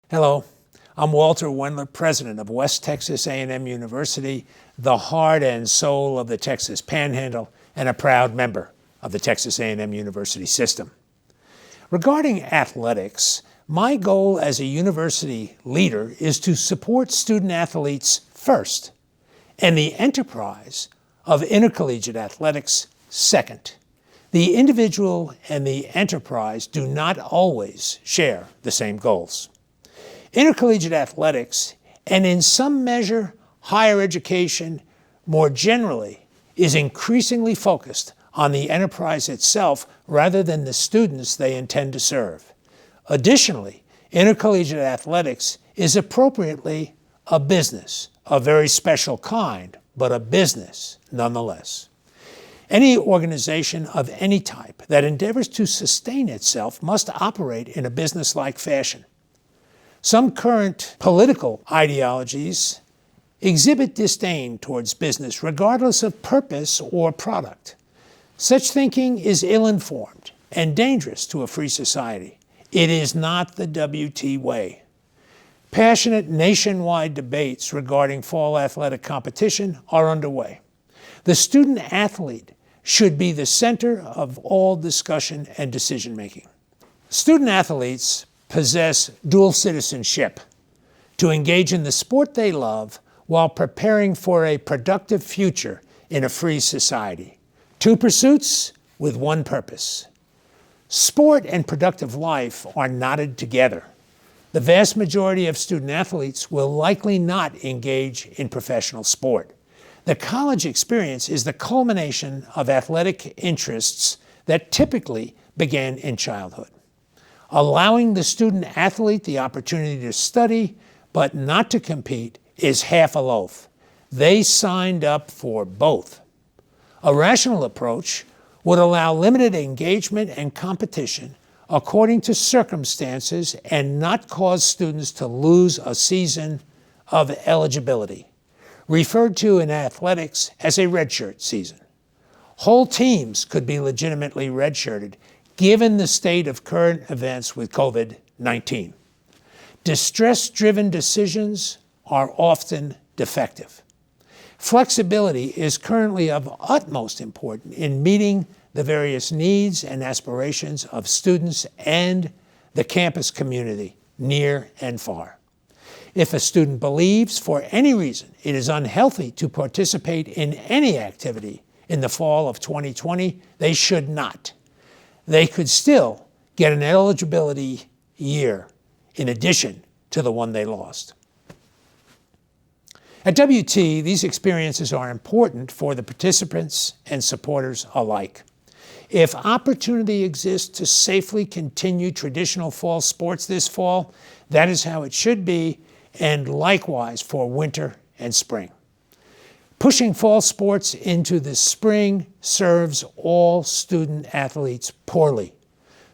Hello, I'm Walter Wendler, president of West Texas A&M University, the heart and soul of the Texas Panhandle, and a proud member of the Texas A&M University system. Regarding athletics, my goal as a university leader is to support student athletes first, and the enterprise of intercollegiate athletics second. The individual and the enterprise do not always share the same goals. Intercollegiate athletics, and in some measure higher education more generally, is increasingly focused on the enterprise itself rather than the students they intend to serve. Additionally, intercollegiate athletics is appropriately a business, a very special kind, but a business nonetheless. Any organization of any type that endeavors to sustain itself must operate in a business-like fashion. Some current political ideologies exhibit disdain towards business regardless of purpose or product. Such thinking is ill-informed and dangerous to a free society. It is not the WT way. Passionate nationwide debates regarding fall athletic competition are underway. The student athlete should be the center of all discussion and decision-making. Student athletes possess dual citizenship to engage in the sport they love while preparing for a productive future in a free society. Two pursuits with one purpose. Sport and productive life are knotted together. The vast majority of student athletes will likely not engage in professional sport. The college experience is the culmination of athletic interests that typically began in childhood. Allowing the student athlete the opportunity to study but not to compete is half a loaf. They signed up for both. A rational approach would allow limited engagement and competition according to circumstances and not cause students to lose a season of eligibility, referred to in athletics as a redshirt season. Whole teams could be legitimately redshirted given the state of current events with COVID-19. Distress-driven decisions are often defective. Flexibility is currently of utmost importance in meeting the various needs and aspirations of students and the campus community, near and far. If a student believes for any reason it is unhealthy to participate in any activity in the fall of 2020, they should not. They could still get an eligibility year in addition to the one they lost. At WT, these experiences are important for the participants and supporters alike. If opportunity exists to safely continue traditional fall sports this fall, that is how it should be, and likewise for winter and spring. Pushing fall sports into the spring serves all student athletes poorly.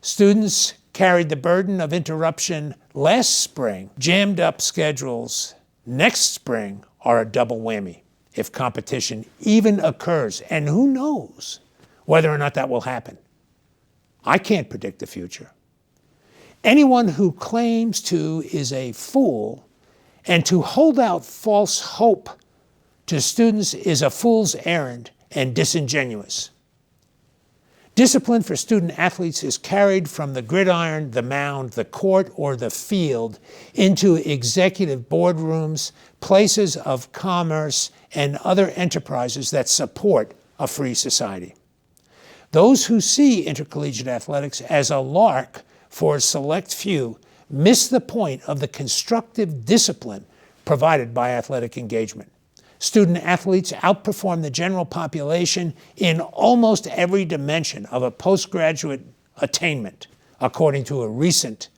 Students carried the burden of interruption last spring. Jammed up schedules next spring are a double whammy if competition even occurs, and who knows whether or not that will happen. I can't predict the future. Anyone who claims to is a fool, and to hold out false hope to students is a fool's errand and disingenuous. Discipline for student athletes is carried from the gridiron, the mound, the court, or the field into executive boardrooms, places of commerce, and other enterprises that support a free society. Those who see intercollegiate athletics as a lark for a select few miss the point of the constructive discipline provided by athletic engagement. Student athletes outperform the general population in almost every dimension of a postgraduate attainment, according to a recent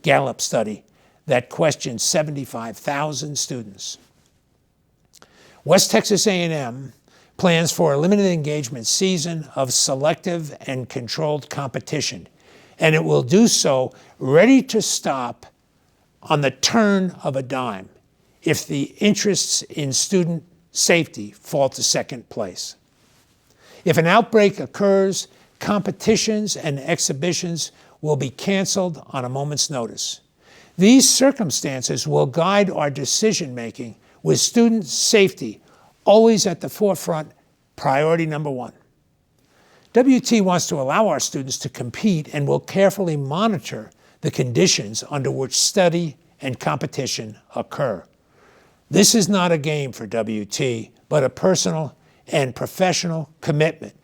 Gallup study that questioned 75,000 students. West Texas A&M plans for a limited engagement season of selective and controlled competition, and it will do so ready to stop on the turn of a dime if the interests in student safety fall to second place. If an outbreak occurs, competitions and exhibitions will be canceled on a moment's notice. These circumstances will guide our decision-making with student safety always at the forefront, priority number one. WT wants to allow our students to compete and will carefully monitor the conditions under which study and competition occur. This is not a game for WT, but a personal and professional commitment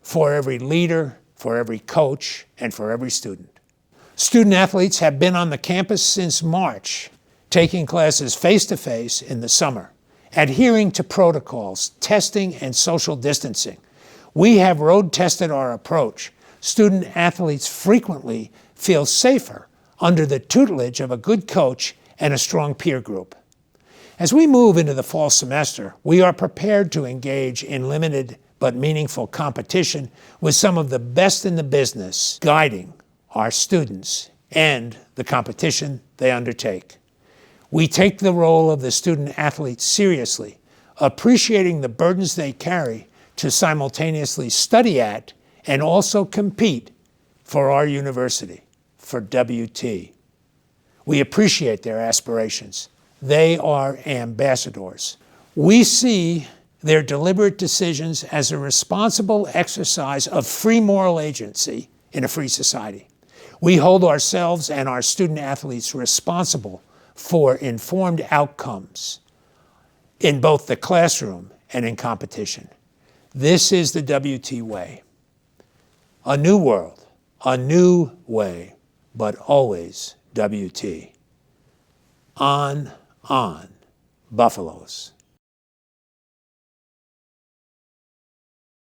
for every leader, for every coach, and for every student. Student athletes have been on the campus since March, taking classes face-to-face in the summer, adhering to protocols, testing, and social distancing. We have road-tested our approach. Student athletes frequently feel safer under the tutelage of a good coach and a strong peer group. As we move into the fall semester, we are prepared to engage in limited but meaningful competition with some of the best in the business, guiding our students and the competition they undertake. We take the role of the student athlete seriously, appreciating the burdens they carry to simultaneously study at and also compete for our university, for WT. We appreciate their aspirations. They are ambassadors. We see their deliberate decisions as a responsible exercise of free moral agency in a free society. We hold ourselves and our student athletes responsible for informed outcomes in both the classroom and in competition. This is the WT way. A new world, a new way, but always WT. On, Buffaloes.